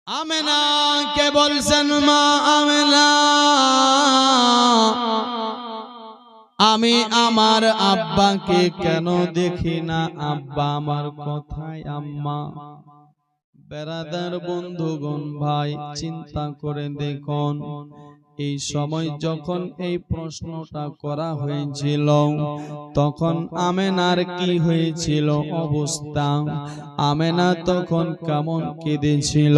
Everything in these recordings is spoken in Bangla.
আমেনা কে বলছেন মা আমেনা, আমি আমার আব্বাকে কেন দেখি না? আব্বা আমার কোথায়? আম্মা। বেরাদার বন্ধুগণ ভাই চিন্তা করে দেখুন, এই সময় যখন এই প্রশ্নটা করা হয়েছিল তখন আমেনার কি হয়েছিল অবস্থা? আমেনা তখন কেমন কেঁদেছিল?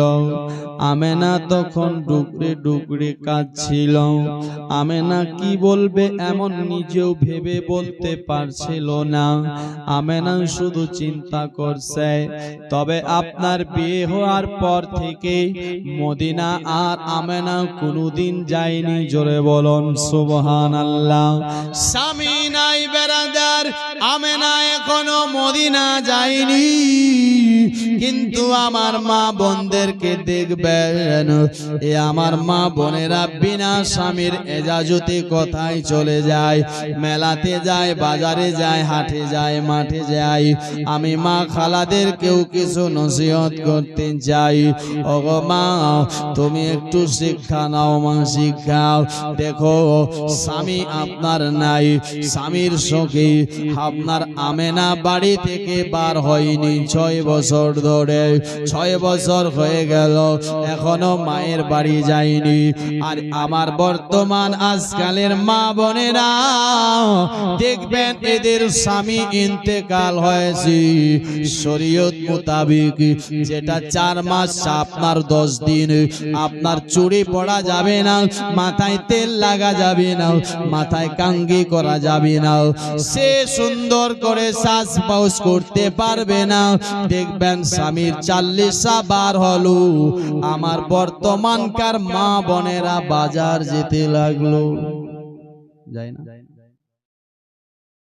আমেনা তখন ডুকরে ডুকরে কাঁদছিল। আমেনা কি বলবে এমন নিজেও ভেবে বলতে পারছিল না। আমেনা শুধু চিন্তা করছে। তবে আপনার বিয়ে হওয়ার পর থেকে মদিনা আর আমেনা কোনোদিন যায়নি। জোরে বলুন সুবহানাল্লাহ। স্বামী নাই বেরাদার, আমেনা এখনো মদিনা যায়নি, কিন্তু আমার মা বোনদেরকে দেখবেন, এ আমার মা বোনেরা বিনা স্বামীর এজাজতে কোথায় চলে যায়? মেলাতে যায়, বাজারে যায়, হাটে যায়, মাঠে যায়। আমি মা খালাদেরকেও কিছু নসিহত করতে চাই। ওগো মা, তুমি একটু শিক্ষা নাও মা, শিক্ষাও। দেখো স্বামী আপনার নাই, স্বামীর শোকে আপনার আমেনা বাড়ি থেকে বার হয়নি 6 বছর ধরে। 6 বছর হয়ে গেল এখনো মায়ের বাড়ি যায়নি। আর আমার বর্তমান আজকালের মা বোনেরা দেখবেন এদের স্বামী ইন্তেকাল হয়েছে শরীয়ত মোতাবেক, যেটা 4 মাস আপনার 10 দিন আপনার চুড়ি পড়া যাবে না, মাথায় তেল লাগা যাবে না, মাথায় কাঙ্গি করা যাবে না, সে সুন্দর করে সাজ পাউস করতে পারবে না। দেখবেন স্বামীর 40 বার হলো, আমার বর্তমানকার মা বোনেরা বাজার যেতে লাগলো, যায় না।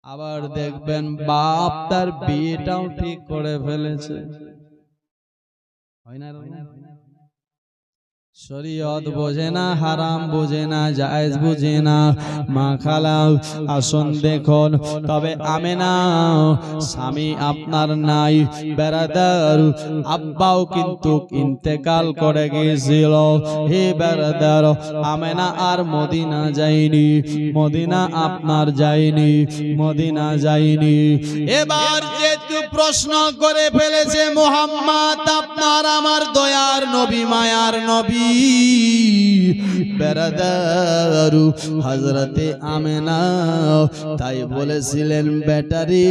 আবার দেখবেন বাপ তার বিয়েটাও ঠিক করে ফেলেছে, হয় না? শরীয়ত বোঝে না, হারাম বোঝে না, জায়েজ বোঝে না। মা খালা আসুন দেখুন, তবে আমেনা স্বামী আপনার নাই বেরাদার, আব্বাও কিন্তু ইন্তেকাল করে গিয়েছিল। হে বেরাদার, আমেনা আর মদিনা যায়নি, মদিনা আপনার যায়নি, মদিনা যায়নি। এবার যেহেতু প্রশ্ন করে ফেলেছে মুহাম্মদ আপনার আমার দয়ার নবী, মায়ার নবী, বেরাদার হযরতে আমেনা তাই বলেছিলেন, বেটারি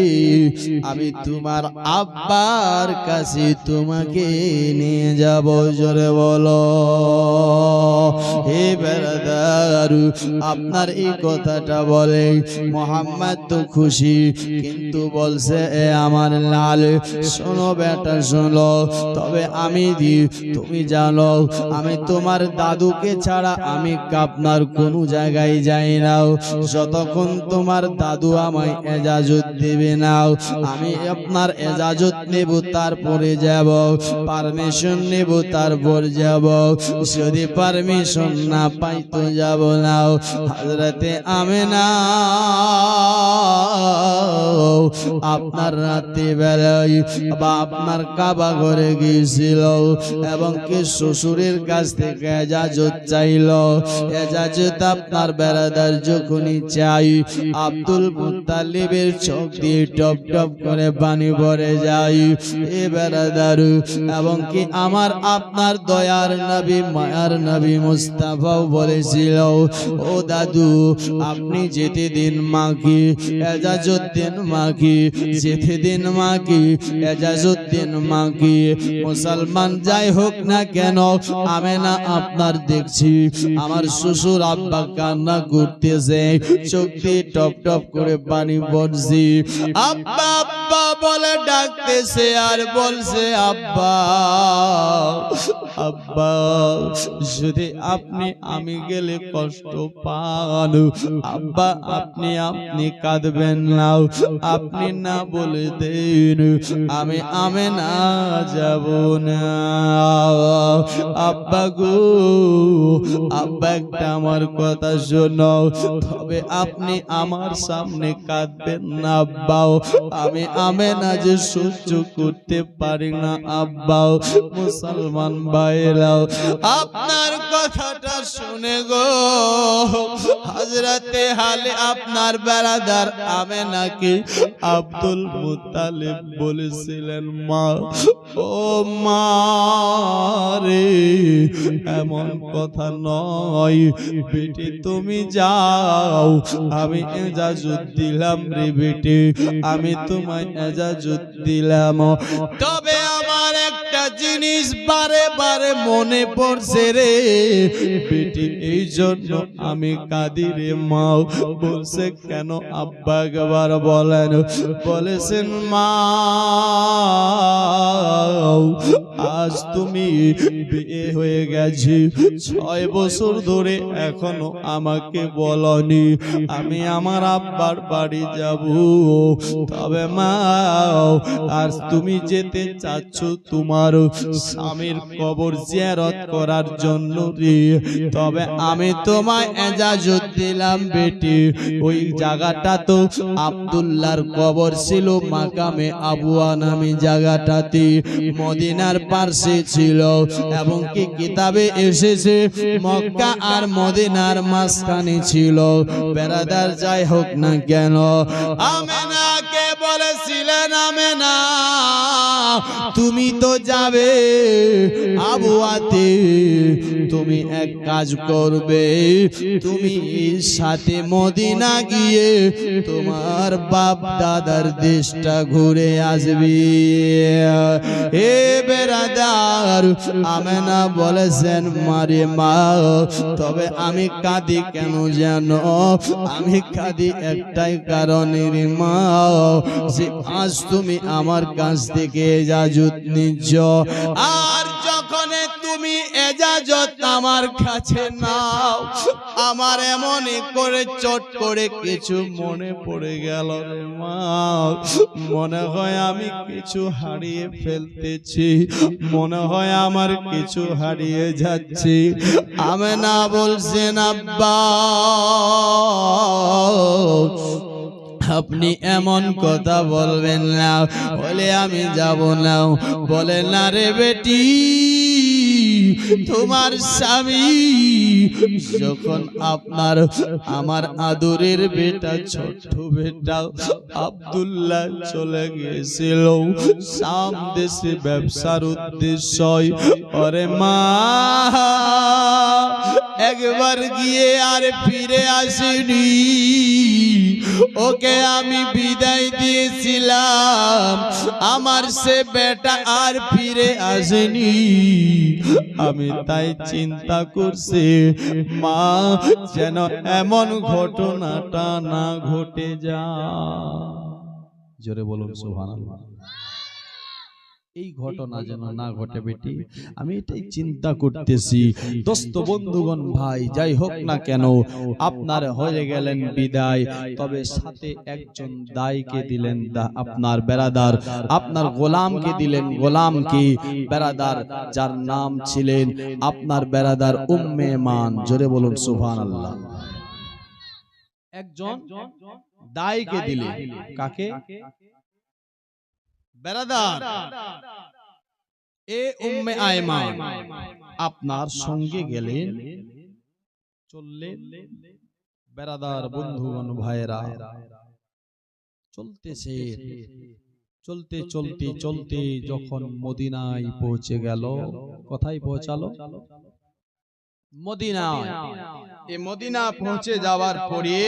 আমি তোমার আব্বার কাছে তোমাকে নিয়ে যাব। জোরে বলো। হে বেরাদার, আপনার এই কথাটা বলে মুহাম্মদ তো খুশি, কিন্তু বলছে এ আমার লাল, শোনো বেটা শোনো, তবে আমি তুমি জানো আমি তোমার দাদুকে ছাড়া আমি আপনার কোনো জায়গায় যাই না। যতক্ষণ তোমার দাদু আমায় এজাজত দেবে না, আমি আপনার এজাজত নেব, তারপরে যাব, পারমিশন নেব, তারপর যাব। যদি পারমিশন না পাই তো যাব না। হযরতে আমেনা আপনার রাতে বেলায় বা আপনার কাবা ঘরে গিয়েছিল এবং কি শ্বশুরের কাছ থেকে এজাজত চাইল। এজাজত আপনার বেরাদার যখনই চাই, আব্দুল মুত্তালিবের চোখ দিয়ে টপ টপ করে পানি ভরে যায়। এ বেরাদার, এবং কি আমার আপনার দয়ার নবী, মায়ার নবী মুস্তাফাও বলেছিল, ও দাদু আপনি যেতে দিন মাকে, এজাজত দিন মাকে, যেতে দিন মাকে, এজাজত দিন মাকে। মুসলমান যাই হোক না কেন, আমেনা আপনার দেখছি আমার শ্বশুর আব্বা কান্না করতেছে, চোখ দিয়ে টপ টপ করে পানি পড়ছে। আব্বা আব্বা বলে ডাকতেছে আর বলছে, আব্বা আব্বা যদি আপনি আমি গেলে কষ্ট পান, আব্বা আপনি কাঁদবেন না, আপনি না বলে দেন আমি আমেনা যাব না। আব্বা গো আব্বা একটা আমার কথা শোনো, তবে আপনি আমার সামনে কাঁদবেন না আব্বাও, আমি আমেনা যে সহ্য করতে পারি না আব্বাও। মুসলমান ভাইরাও আপনার কথাটা শুনে গো হযরতে হালে আপনার বেরাদার আমেনাকে আব্দুল মুত্তালিব বলেছিলেন, মা ও মা রে এমন কথা নয় বেটি, তুমি যাও, আমি ইজাজত দিলাম রে বেটি, আমি তোমায় ইজাজত দিলাম। তবে আমার একটা জিনিস বারে বারে মনে পড়ছে রে বেটি, এই জন্য আমি কাঁদি রে মা। বলছে কেন আব্বা একবার বলেন? বলেছেন মা আজ তুমি বিয়ে হয়ে গেছি 6 বছর ধরে এখনো আমাকে বলনি আমি আমার আব্বার বাড়ি যাব, তবে মা আজ তুমি যেতে চাচ্ছ তোমার স্বামীর কবর জিয়ারত করার জন্য রে, তবে আমি তোমায় ইজাজত দিলাম বেটি। ওই জায়গাটা তো আব্দুল্লাহর কবর ছিল, মাকামে আবুয়া নামে জায়গাটাতে মদিনার পাশে ছিল, এবং কি কিতাবে এসেছে মক্কা আর মদিনার মাঝখানে ছিল। বেরাদার যাই হোক না কেন আমেনাকে বলেছিলেন, আমেনা তুমি তো যাবে আবুয়াতে, তুমি এক কাজ করবে, তুমি সাথে মদিনা গিয়ে তোমার বাপ দাদার দেশটা ঘুরে আসবি। এ বেরাদার আমেনা বলেছেন, মারে মা তবে আমি কাঁদি কেন জানো? আমি কাঁদি একটাই কারণে রে মা, যে আজ তুমি আমার কাছ থেকে ইজাজত নিচ্ছ, আর যখন তুমি ইজাজত আমার কাছে নাও আমার এমন করে চট করে কিছু মনে পড়ে গেল রে মা, মনে হয় আমি কিছু হারিয়ে ফেলতেছি, মনে হয় আমার কিছু হারিয়ে যাচ্ছে। আমেনা বলছেন, আব্বা আপনি এমন কথা বলবেন না, বলে আমি যাব না। বলে না রে বেটি, তোমার স্বামী যখন আপনার আমার আদরের বেটা ছোট বেটা আব্দুল্লাহ চলে গিয়েছিল শাম দেশে ব্যবসার উদ্দেশ্য, ওরে মা একবার গিয়ে আর ফিরে আসেনি, ওকে আমি বিদায় দিয়েছিলাম, আমার সে বেটা আর ফিরে আসেনি। আমি তাই চিন্তা করছি মা যেন এমন ঘটনাটা না ঘটে যায়। জোরে বলুন সুবহানাল্লাহ। এই ঘটনা যেন না ঘটে বেটি, আমি এটাই চিন্তা করতেছি। দোস্ত বন্ধুগণ ভাই যাই হোক না কেন আপনার হয়ে গেলেন বিদায়, তবে সাথে একজন দায়ীকে দিলেন, আপনার বেরাদার, আপনার গোলামকে দিলেন। গোলামকে বেরাদার যার নাম ছিলেন আপনার বেরাদার উম্মে মান। জোরে বলুন সুবহানাল্লাহ। একজন দায়ীকে দিলেন। কাকে? বেরাদার এ উম্মে আয়মান আপনার সঙ্গে গেলেন, চললেন। বেরাদার বন্ধুগণ ভাইরা চলতেছে, চলতে চলতে চলতে যখন মদিনায় পৌঁছে গেল, কোথায় পৌঁছালো? মদিনায়। এই মদিনা পৌঁছে যাওয়ার পরে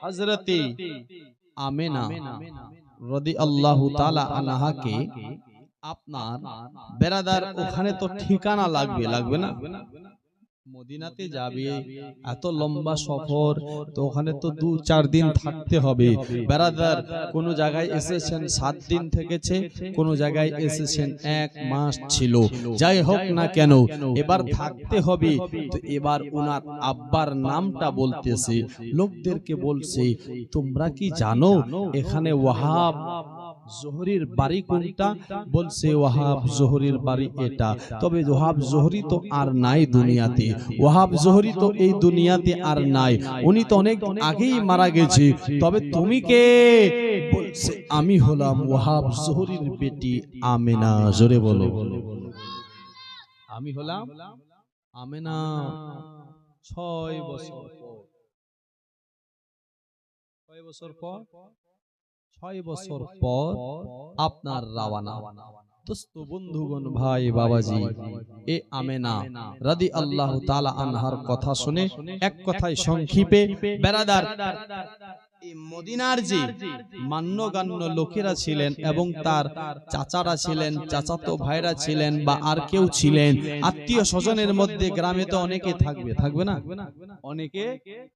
হযরতে আমেনা রাদিয়াল্লাহু তাআলা আনহাকে আপনার বেরাদার ওখানে তো ঠিকানা লাগবে, লাগবে না? মদিনাতে যাবে, এত লম্বা সফর, তো ওখানে তো 2-4 দিন থাকতে হবে। বেরাদার কোন জায়গায় এসেছেন 7 দিন থেকেছে, কোন জায়গায় এসেছেন 1 মাস ছিল। যাই হোক না কেন এবার থাকতে হবে। তো এবার ওনার আব্বার নামটা বলতেছে, লোকদেরকে বলছে তোমরা কি জানো এখানে ওয়াহাব জোহরির বাড়ি কোনটা? বলছে ওয়াহাব জোহরির বাড়ি এটা। তবে ওয়াহাব জোহরি তো আর নাই দুনিয়াতে, ওয়াহাব জোহরি তো এই দুনিয়াতে আর নাই, উনি তো অনেক আগেই মারা গেছে। তবে তুমি কে? বলছে আমি হলাম ওয়াহাব জোহরির বেটি আমেনা। জোরে বলো, আমি হলাম আমেনা। 6 বছর পর, 6 বছর পর, 6 বছর পর আপনার রাওয়ানা। দোস্ত বন্ধুগণ ভাই বাবাজি, এ আমেনা রাদিয়াল্লাহু তাআলা আনহার কথা শুনে এক কথায় সংক্ষেপে বেরাদার, এই মদিনার যে মান্যগণ্য লোকেরা ছিলেন এবং তার চাচারা ছিলেন, চাচাতো ভাইরা ছিলেন বা আর কেউ ছিলেন, আত্মীয় স্বজনের মধ্যে গ্রামে তো অনেকে থাকবে, থাকবে না? অনেকে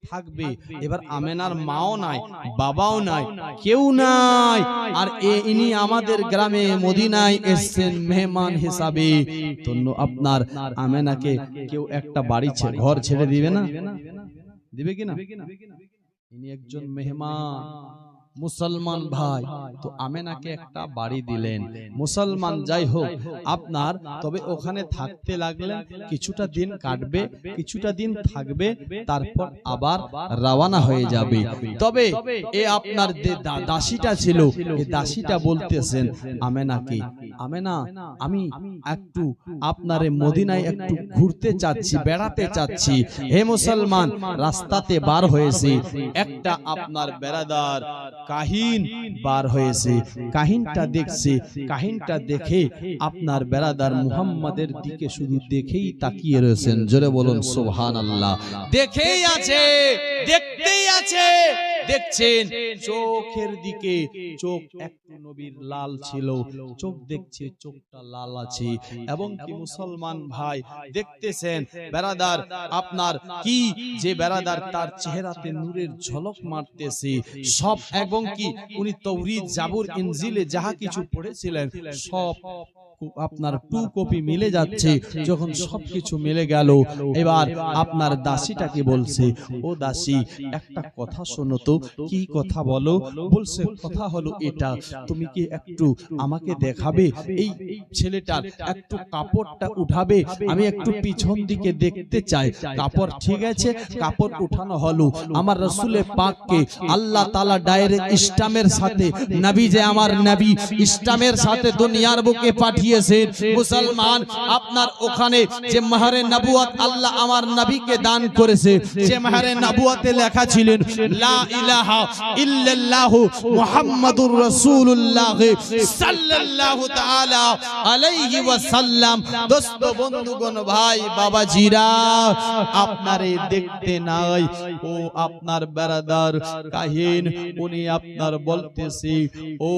থাকবে। এবার আমেনার মাও নাই, বাবাও নাই, কেউ নাই। আর ইনি আমাদের গ্রামে মদিনায় এসেছেন মেহমান হিসাবে। তো আপনার আমেনাকে কেউ একটা বাড়ি ঘর ছেড়ে দিবে না? দিবে কিনা? ইনি একজন মেহমান, মুসলমান ভাই, তো আমেনাকে একটা বাড়ি দিলেন। মুসলমান যাই হোক আপনার, তবে ওখানে থাকতে লাগলেন, কিছুটা দিন কাটবে, কিছুটা দিন থাকবে, তারপর আবার রওনা হয়ে যাবে। তবে এ আপনার দাসীটা ছিল, এই দাসীটা বলতেছেন আমেনাকে, আমেনা আমি একটু আপনারে মদিনায় একটু ঘুরতে চাচ্ছি, বেড়াতে চাচ্ছি। হে মুসলমান, রাস্তাতে বার হয়েছে একটা আপনার বেরাদার কাহিন বার হয়েছে, কাহিনটা দেখছে, কাহিনটা দেখে আপনার বেরাদার মুহাম্মাদের দিকে শুধু দেখেই তাকিয়ে রয়েছেন। জোরে বলুন সুবহানাল্লাহ। দেখেই আছে, দেখতেই আছে, দেখছেন চোখের দিকে, চোখ একটু নবীর লাল ছিল, চোখ দেখছে চোখটা লাল আছে। এবং কি মুসলমান ভাই দেখতেছেন বেরাদার আপনার কি যে বেরাদার তার চেহারাতে নূরের ঝলক মারতেছে সব। এবং কি উনি তাওরীত, জাবুর, ইনজিলে যাহা কিছু পড়েছিলেন সব আপনার 2 কপি মিলে যাচ্ছে। যখন সবকিছু মিলে গেল, এবার আপনার দাসীটাকে বলছে, ও দাসী একটা কথা শোনো তো। কি কথা বলো? বলছে কথা হলো এটা, তুমি কি একটু আমাকে দেখাবে, এই ছেলেটার একটু কাপড়টা উঠাবে, আমি একটু পিছন দিকে দেখতে চাই। কাপড় ঠিক আছে, কাপড় উঠানো হলো। আমার রাসূলে পাককে আল্লাহ তাআলা ডাইরেক্ট ইসলামের সাথে, নবী যে আমার নবী ইসলামের সাথে দুনিয়ার বুকে পাঠিয়েছেন। মুসলমান আপনার ওখানে যে মাহরে নবুয়ত আল্লাহ আমার নবীকে দান করেছে, যে মাহরে নবুয়তে লেখা ছিলেন লা ইলাহা ইল্লাল্লাহ মুহাম্মাদুর রাসূলুল্লাহ সাল্লাল্লাহু তাআলা আলাইহি ওয়াসাল্লাম। দোস্ত বন্ধুগণ ভাই বাবাজিরা, আপনারে দেখতে নাই ও আপনার বেরাদার কাহিন, উনি আপনার বলতেছি, ও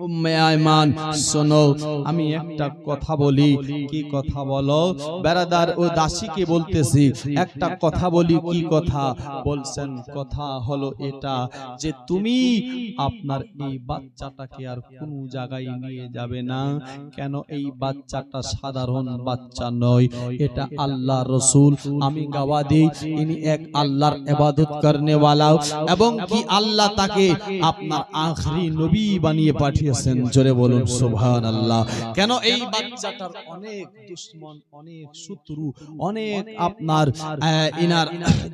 উম্মে আয়মান শোনো, আমি একটা কথা বলি। কি কথা বলো? বেরাদার ও দাসীকে বলতেছি একটা কথা বলি। কি কথা? বলছেন কথা হলো এটা যে তুমি আপনার এই বাচ্চাটাকে আর কোনো জায়গায় নিয়ে যাবে না। কেন? এই বাচ্চাটা সাধারণ বাচ্চা নয়, এটা আল্লাহ রসুল। আমি গাওয়া দিই ইনি এক আল্লাহর ইবাদত করনে ওয়ালা, এবং কি আল্লাহ তাকে আপনার আখরি নবী বানিয়ে পাঠিয়ে। জোরে বলুন সুবহানাল্লাহ। কেন? এই বাচ্চাটার অনেক দুশমন, অনেক শত্রু, অনেক আপনার ইনার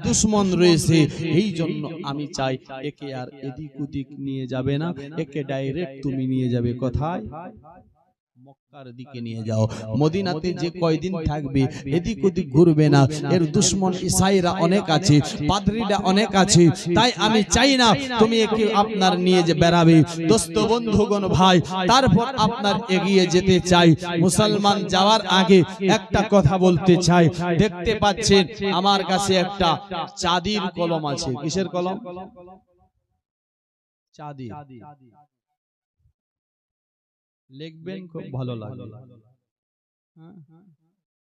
দুশমন রয়েছে। এই জন্য আমি চাই একে আর এদিক ওদিক নিয়ে যাবে না, একে ডাইরেক্ট তুমি নিয়ে যাবে কোথায়? মক্কার দিকে নিয়ে যাও। মদিনাতে যে কয়দিন থাকবে এদিক ওদিক ঘুরবে না। এর দুশমন ইসাইরা অনেক আছে, পাদ্রীরা অনেক আছে, তাই আমি চাই না তুমি একে আপনার নিয়ে যে বেরাবে। দোস্ত বন্ধুগণ ভাই, তারপর আপনার এগিয়ে যেতে চাই। মুসলমান যাওয়ার আগে একটা কথা বলতে চাই। দেখতে পাচ্ছেন আমার কাছে একটা চাঁদির কলম আছে। কিসের কলম? চাঁদির। লিখবেন, খুব ভালো লাগবে।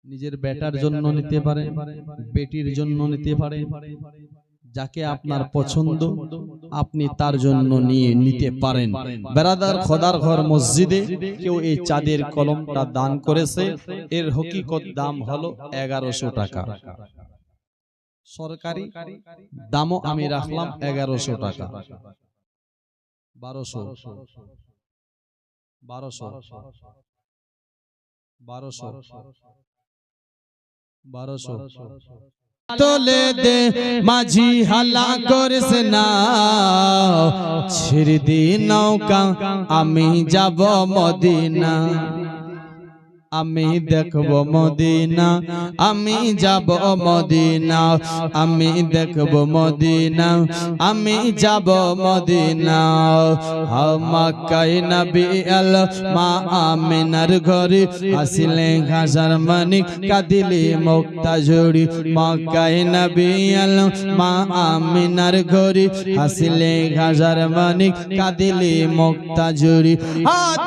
নিজের বেটার জন্য নিতে পারেন, বেটির জন্য নিতে পারেন, যাকে আপনার পছন্দ আপনি তার জন্য নিতে পারেন। বেরাদার খোদার ঘর মসজিদে কেউ এই চাঁদের কলমটা দান করেছে। এর হকিকত দাম হলো 1100 টাকা। সরকারি দামও আমি রাখলাম 1100 টাকা। 1200 তোলে দে মাঝি হালা করিস না, ছেড়ে দি নৌকা আমি যাব মদিনা, আমি দেখব মদিনা, আমি যাব মদিনা, আমি দেখব মদিনা, আমি যাব মদিনা। মক্কায় নবী আল মা আমিনার ঘরে আসিলে হাজার মানিক কাঁদিলে মুক্তা ঝরি। মক্কায় নবী আল মা আমিনার ঘরে আসিলে হাজার মানিক কাঁদিলে মুক্তা ঝরি।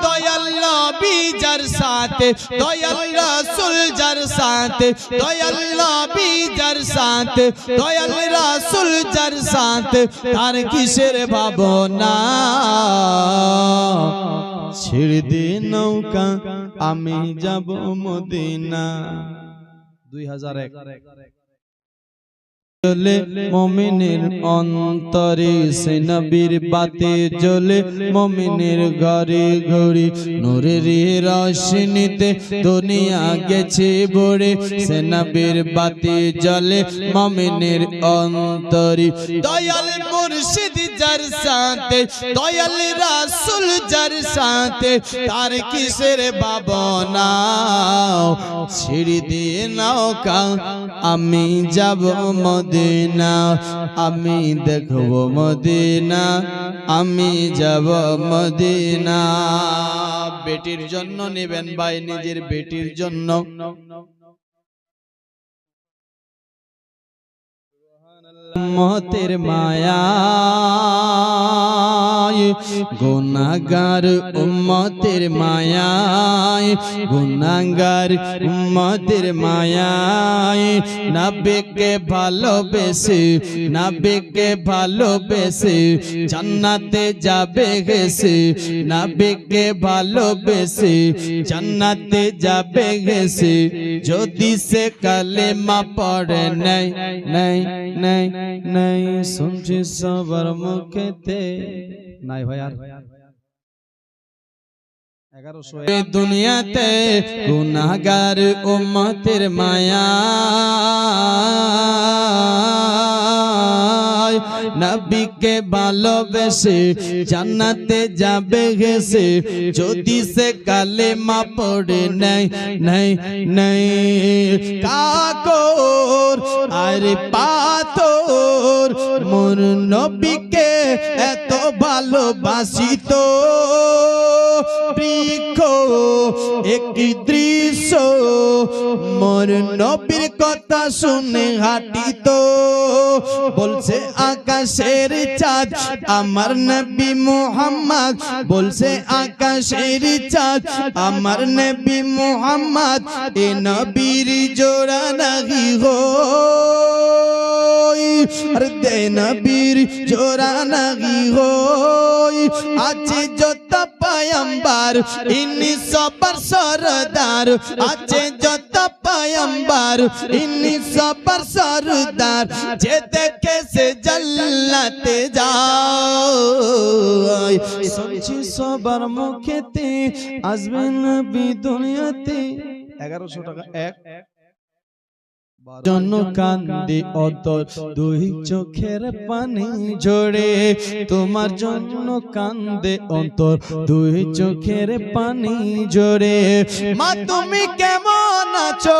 দয়াল নবী যার সাথে, দয়াল রাসূল যার সাথে, দয়াল নবী যার সাথে, দয়াল রাসূল যার সাথে, তার কিসের ভাবনা। ছেড়ে দে নৌকা আমি যাব মদিনা। 2001 জ্বলে মুমিনের অন্তরে, সে নবীর বাতে জ্বলে মুমিনের ঘরে ঘরে। নূরের রোশনীতে দুনিয়া গেছে ভরে, সে নবীর বাতে জ্বলে মুমিনের অন্তরে। দয়াল মুর্শিদ যার সাথে, দয়াল রাসূল যার সাথে, তার কিসের ভাবনা। ছেড়ে দে নৌকা আমি যাব মদিনা, আমি দেখব মদিনা, আমি যাব মদিনা। বেটির জন্য নেবেন ভাই, নিজের বেটির জন্য। উম্মতের মায়ায় গুনাহগার, উম্মতের মায়ায় গুনাহগার, উম্মতের মায়ায় নবীকে ভালোবেসে, নবীকে ভালোবেসে জান্নাতে যাবে গেছে, নবীকে ভালোবেসে জান্নাতে যাবে গেছে। যদি সে কালেমা পড়ে নাই নাই নাই নাই, শুনছি সবার মুখেতে নাই ভাই। আর 1100 দুনিয়াতে গুনাহগার উম্মতের মায়া, নবীকে ভালোবেসে জান্নাতে যাবে গেছে। যদি সে কালেমা পড়ে নাই নাই নাই, কাকর আরে পাথর মোর নবীকে এত ভালোবাসিত। বৃক্ষ একটি দৃশ্য মোর নবীর কথা শুনে হাঁটিত। বলছে আকাশের চাঁদ আমার নবী মুহাম্মদ, বলছে আকাশের চাঁদ আমার নবী মুহাম্মদ। এ নবীর জোড়া নাহি গো, আরে দে নবীর জোড়া নাহি গো। আছে যত পয়গম্বর ইনি সবার সরদার, আছে যত পয়গম্বর ইনি সবার সরদার। যে দেখে সে জান্নাতে যায়, শুনছি সবার মুখেতে আসবে নবী দুনিয়াতে। 1100 টাকা এক জন্য কান্দে অন্তর, দুই চোখের পানি ঝরে। তোমার জন্য কান্দে অন্তর, দুই চোখের পানি ঝরে। মা তুমি কেমন আছো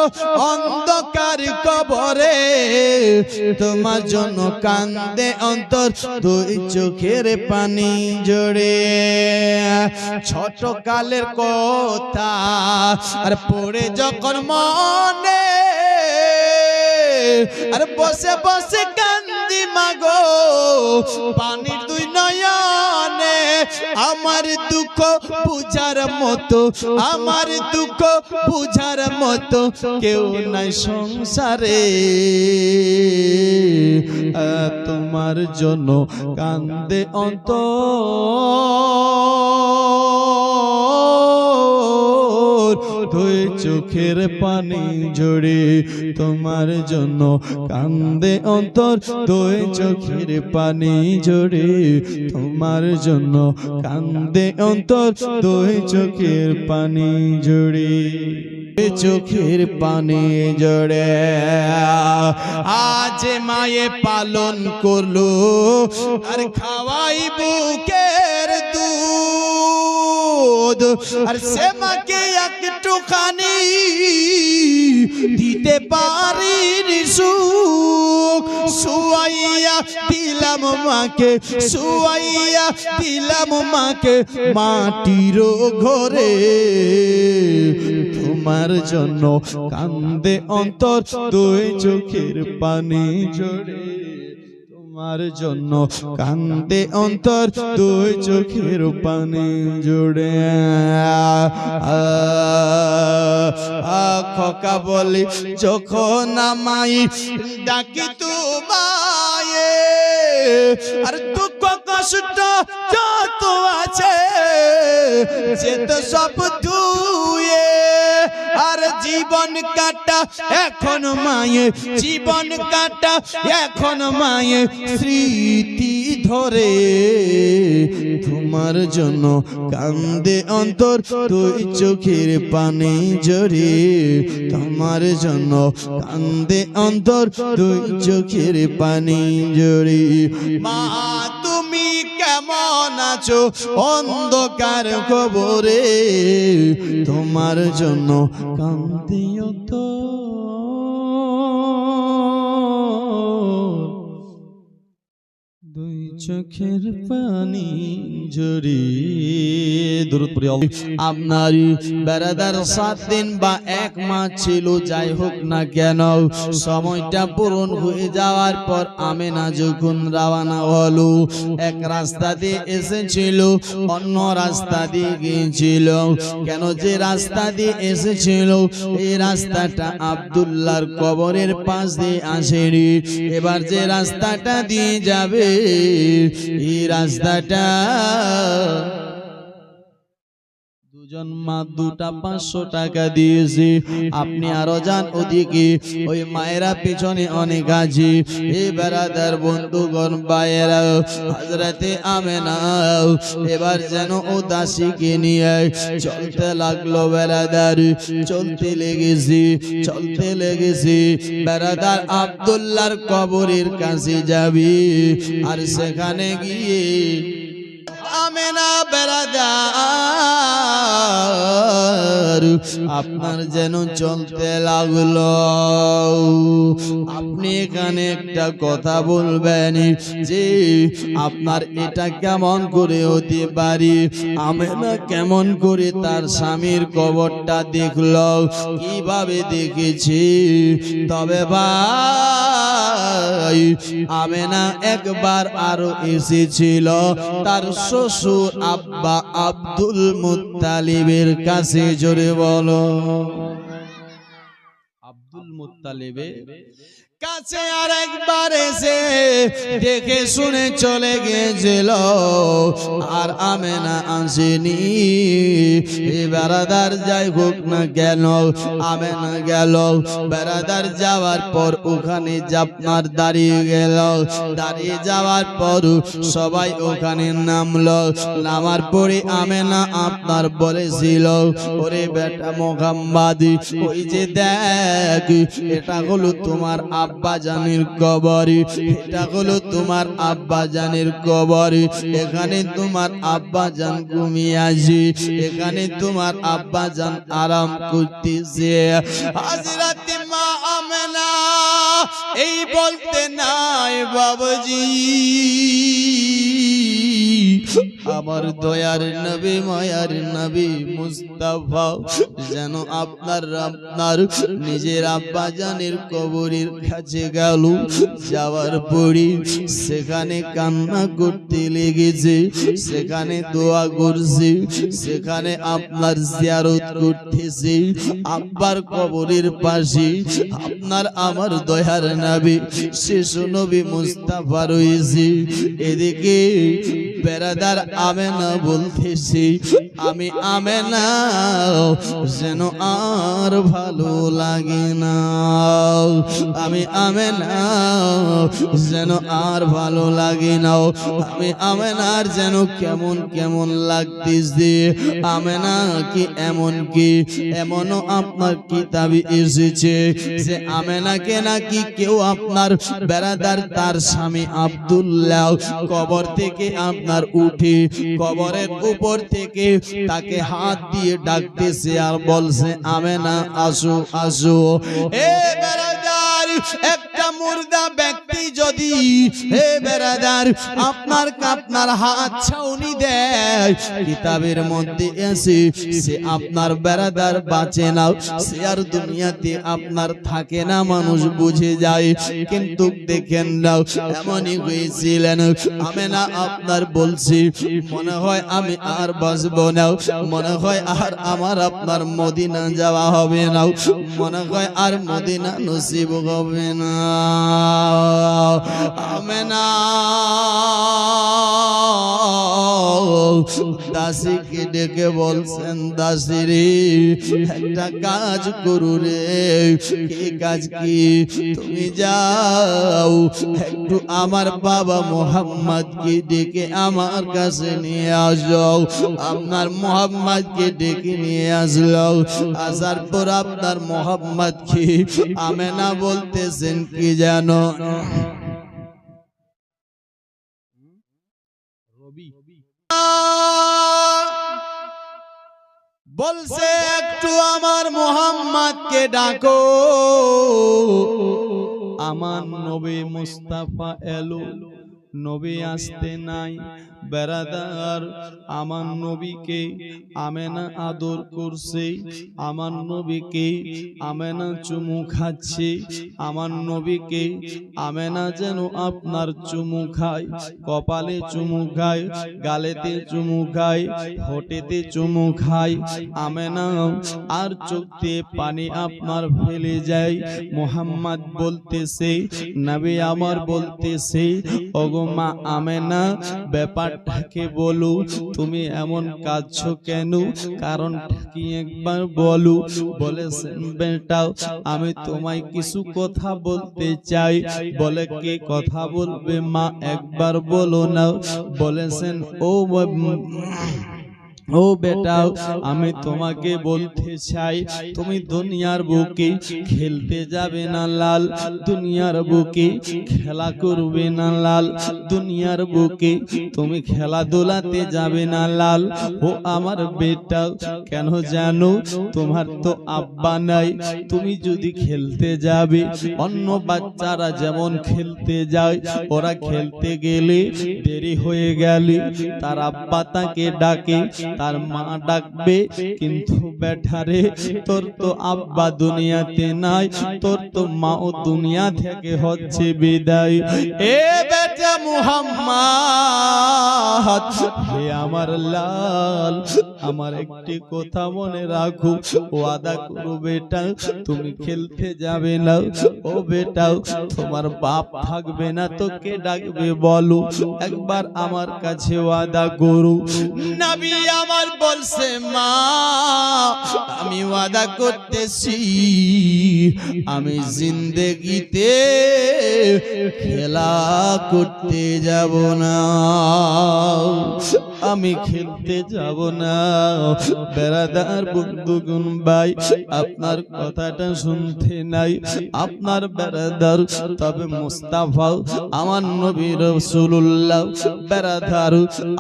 অন্ধকার কবরে, তোমার জন্য কান্দে অন্তর, দুই চোখের পানি ঝরে। ছোট কালের কথা আর পড়ে যখন মনে, আর বসে বসে কান্দি মাগো পানির দুই নয়নে। আমার দুঃখ বুঝার মতো, আমার দুঃখ বুঝার মতো কেউ নাই সংসারে। তোমার জন্য কান্দে অন্তর, দুই চোখের পানি ঝরে তোমার জন্য কান্দে অন্তর দুই চোখের পানি ঝরে তোমার জন্য কান্দে অন্তর দুই চোখের পানি ঝরে চোখের পানি ঝরে আজ মায়ে পালন করলো আর খাওয়াই বুকের দুধ আর সে মাকে একটুখানি দিতে পারি সুখ শুয়াইয়া দিলাম মাকে শুয়াইয়া দিলাম মাকে মাটির ঘরে তোমার জন্য কান্দে অন্তর দুই চোখের পানি ঝরে তোমার জন্য কান্দে অন্তর দুই চোখের পানি ঝরে খোকা বলি যখন আমায় ডাকি তোমায় আর দুঃখ কষ্ট যত আছে সে তো সব ধুয়ে আর জীবন কাটা এখন মায়ে জীবন কাটা এখন মায়ে স্মৃতি ধরে তোমার জন্য কান্দে অন্তর দুই চোখের পানি ঝরে তোমার জন্য কান্দে অন্তর দুই চোখের পানি ঝরে মা তুমি কেমন আছো অন্ধকার কবরে তোমার জন্য কান্দে অন্তর দুই চোখের পানি ঝরে দরুদ পড়ি আপনার বেড়াদার 7 দিন বা 1 মাস ছিল যাই হোক না কেন সময়টা পূরণ হয়ে যাওয়ার পর আমেনা যখন রওনা হলো এক রাস্তা দিয়ে এসেছিল অন্য রাস্তা দিয়ে গিয়েছিল কেন যে রাস্তা দিয়ে এসেছিল এই রাস্তাটা আব্দুল্লাহর কবরের পাশ দিয়ে আসেনি এবার যে রাস্তাটা দিয়ে যাবে এই রাস্তাটা দুজন মা দুটা 500 টাকা দিয়েছে আপনি আরো যান ওদিকে ওই মায়েরা পিছনে অনেক আছে এই বেড়াদার বন্ধুগণ ভাইয়েরা হযরতে আমেনা এবার যেন ও দাসীকে নিয়ে চলতে লাগলো বেড়াদার চলতে লেগেছে বেড়াদার আব্দুল্লাহর কবরের কাছে যাবে আর সেখানে গিয়ে আমেনা বেড়াদার আপনার যেন চলতে লাগলো আপনি এখানে একটা কথা বলবেন যে আপনার এটা কেমন করে হতে পারে আমেনা কেমন করে তার স্বামীর কবরটা দেখলো কিভাবে দেখেছে তবে ভাই আমেনা একবার আরো এসেছিল তার শ্বশুর আব্বা আব্দুল মুত্তালিবের কাছে জোরে বলো আব্দুল মুত্তালিবের কাছে আর একবার এসে দেখে শুনে চলে গেছিল আর আমেনা আসেনি বেড়াদার যাই হোক না কেন আমেনা গেল বেড়াদার যাওয়ার পর ওখানে আপনার দাঁড়িয়ে গেল দাঁড়িয়ে যাওয়ার পর সবাই ওখানে নামলো নামার পরে আমেনা আপনার বলেছিল ওরে বেটা মোহাম্মদ ওই যে দেখ এটা হলো তোমার আব্বা জানের কবর এটা হলো তোমার আব্বা জানের কবর এখানে তোমার আব্বা জান ঘুমিয়ে আছে এখানে তোমার আব্বা জান আরাম করতেছে হযরত মা আমেনা এই বলতে নাই বাবাজি আমার দয়ার নবী মায়ার নবী মুস্তাফা যেন আপনার নিজের আব্বা জানের কবরের কাছে গেল যাওয়ার পরে সেখানে কান্না করতে লেগেছে সেখানে দোয়া করছে সেখানে আপনার জিয়ারত করতেছে আব্বার কবরের পাশে আপনার আমার দয়ার নবী শিশু নবী মুস্তাফা রয়েছে এদিকে বেড়াদার আমেনা বলতেছি, আমি আমেনা যেন আর ভালো লাগে না, আমি আমেনা যেন আর ভালো লাগে না, আমি আমেনার যেন কেমন কেমন লাগতেছে। আমেনা কি এমন কি এমনও আপনার কিতাবে এসেছে যে আমেনাকে নাকি কেউ আপনার বেরাদার তার স্বামী আব্দুল্লাহ কবর থেকে আপনার উঠে কবরের উপর থেকে তাকে হাত দিয়ে ডাকতেছে আর বলছে আমেনা আসো আসো। এ বেরাদার, একটা মুর্দা ব্যক্তি যদি হে বেরাদার আপনার হাত ছাউনি দেয়, কিতাবের মধ্যে এসে সে আপনার বেরাদার বাঁচে না, সে আর দুনিয়াতে আপনার থাকে না, মানুষ বুঝে যায়। কিন্তু দেখেন না এমনই হয়েছিলেন। আমেনা আপনার বলছি মনে হয় আমি আর বাঁচবো না, মনে হয় আর আমার আপনার মদিনা যাওয়া হবে না, মনে হয় আর মদিনা নসিব হবে না। আমেনা দাসীকে ডেকে বলছেন, দাসী রে একটা কাজ করু রে। কি কাজ? কি? তুমি যাও একটু আমার বাবা মোহাম্মদকে ডেকে আমার কাছে নিয়ে আসো। আপনার মোহাম্মদকে ডেকে নিয়ে আসলো। আসার পর আপনার মোহাম্মদকে আমেনা বলতেছেন কি জানো? বলছে একটু আমার মোহাম্মদকে ডাকো, আমার নবী মুস্তাফা এলো। নবী আসতে নাই বেরাদার, আমার নবীকে আমেনা আদর করছে, আমার নবীকে আমেনা চুমু খাচ্ছে, আমার নবীকে আমেনা যেন আপনার চুমু খায়, কপালে চুমু খায়, গালেতে চুমু খায়, হোঁটেতে চুমু খায়। আমেনা আর চোখ দিয়ে পানি আপনার ফেলে যায়। মোহাম্মদ বলতেছে, নবী আমার বলতেছে, ওগো মা আমেনা ব্যাপারটাকে বলো, তুমি এমন কাঁদছো কেন? কারণটা কি একবার বলো। বলেছেন বেটা আমি তোমায় কিছু কথা বলতে চাই। বলে কে কথা বলবে মা একবার বলো না। বলেছেন ও বেটা আমি তোমাকে বলতে চাই, তুমি দুনিয়ার বুকে খেলতে যাবে না লাল, দুনিয়ার বুকে খেলা করবে না লাল, দুনিয়ার বুকে তুমি খেলাধুলাতে যাবে না লাল। ও আমার বেটা কেন জানো? তোমার তো আব্বা নাই, তুমি যদি খেলতে যাবে অন্য বাচ্চারা যেমন খেলতে যায়, ওরা খেলতে গেলে দেরি হয়ে গেলে তার আব্বা তাকে ডাকে, তার মা ডাকবে। কিন্তু বেটারে তোর তো আব্বা দুনিয়াতে নাই, তোর তো মাও দুনিয়া থেকে হচ্ছে বিদায়। এ বেটা মুহাম্মদ, হে আমার লাল, আমার একটি কথা মনে রাখো, ওয়াদা করো বেটা তুমি খেলতে যাবে না। ও বেটা তোমার বাপ থাকবে না তো কে ডাকবে বলো? একবার আমার কাছে ওয়াদা করো। নবী আমার বলছে মা আমি ওয়াদা করতেছি আমি জিন্দেগিতে খেলা করতে যাব না, আমি খেলতে যাব না। বেরাদার বন্ধুগণ ভাই আপনার কথাটা শুনতে নাই আপনার বেরাদার, তবে মুস্তাফা আমার নবী রাসূলুল্লাহ বেরাদার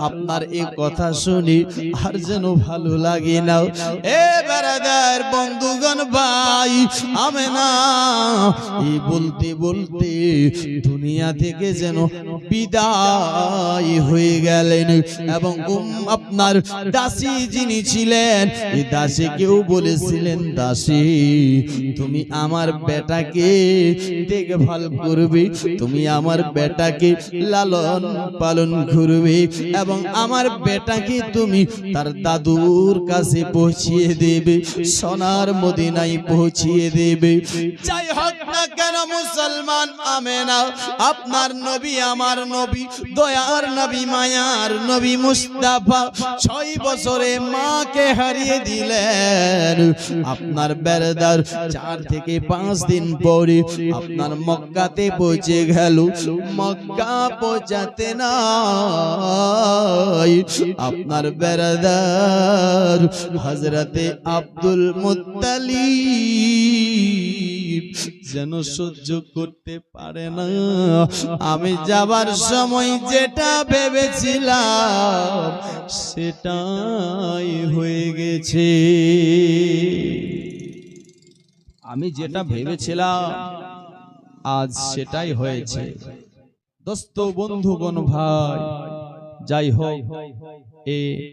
আপনার এই কথা শুনি আর যেন ভালো লাগে না। এ বেরাদার বন্ধুগণ ভাই আমেনা এই বলতে বলতে দুনিয়া থেকে যেন বিদায় হয়ে গেলেন। এবং আপনার দাসী যিনি ছিলেন এই দাসীকেও বলেছিলেন, দাসী তুমি আমার বেটাকে দেখভাল করবে, তুমি আমার বেটাকে লালন পালন করবে এবং আমার বেটাকে তুমি তার দাদুর কাছে পৌঁছিয়ে দেবে, সোনার মদিনায় পৌঁছিয়ে দেবে। যাই হোক না কেন মুসলমান আমেনা আপনার নবী আমার নবী দয়ার নবী মায়ার নবী মুস্তাফা 6 বছরে মাকে হারিয়ে দিলেন। আপনার বেরাদার 4 থেকে 5 দিন পরে আপনার মক্কাতে পৌঁছে গেল। মক্কা পৌঁছাতে নাই আপনার বেরাদার হযরতে আব্দুল মুত্তালিব যেন সহ্য করতে পারে না। আমি যাবার সময় যেটা ভেবেছিলাম সেটাই হয়ে গেছে। আমি যেটা ভেবেছিলাম আজ সেটাই হয়েছে। দোস্ত বন্ধুগণ ভাই, যাই হোক এ